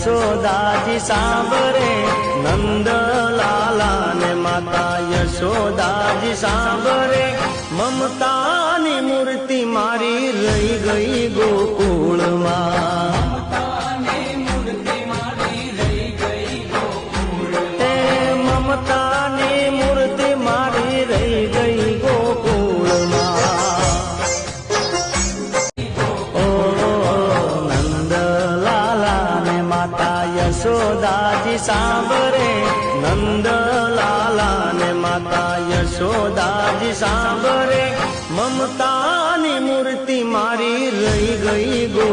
યશોદાજી સાંભરે નંદલાલા ને માતા યશોદાજી સાંભરે મમતાની મૂર્તિ મારી રહી ગઈ ગોકુળમાં મમતાની મૂર્તિ મારી રહી ગઈ ગોકુળમાં ઓ નંદલાલા ને માતા યશોદાજી સાંભરે નંદલાલા ને માતા યશોદાજી સાંભરે મમતાની મૂર્તિ મારી રહી ગઈ ગો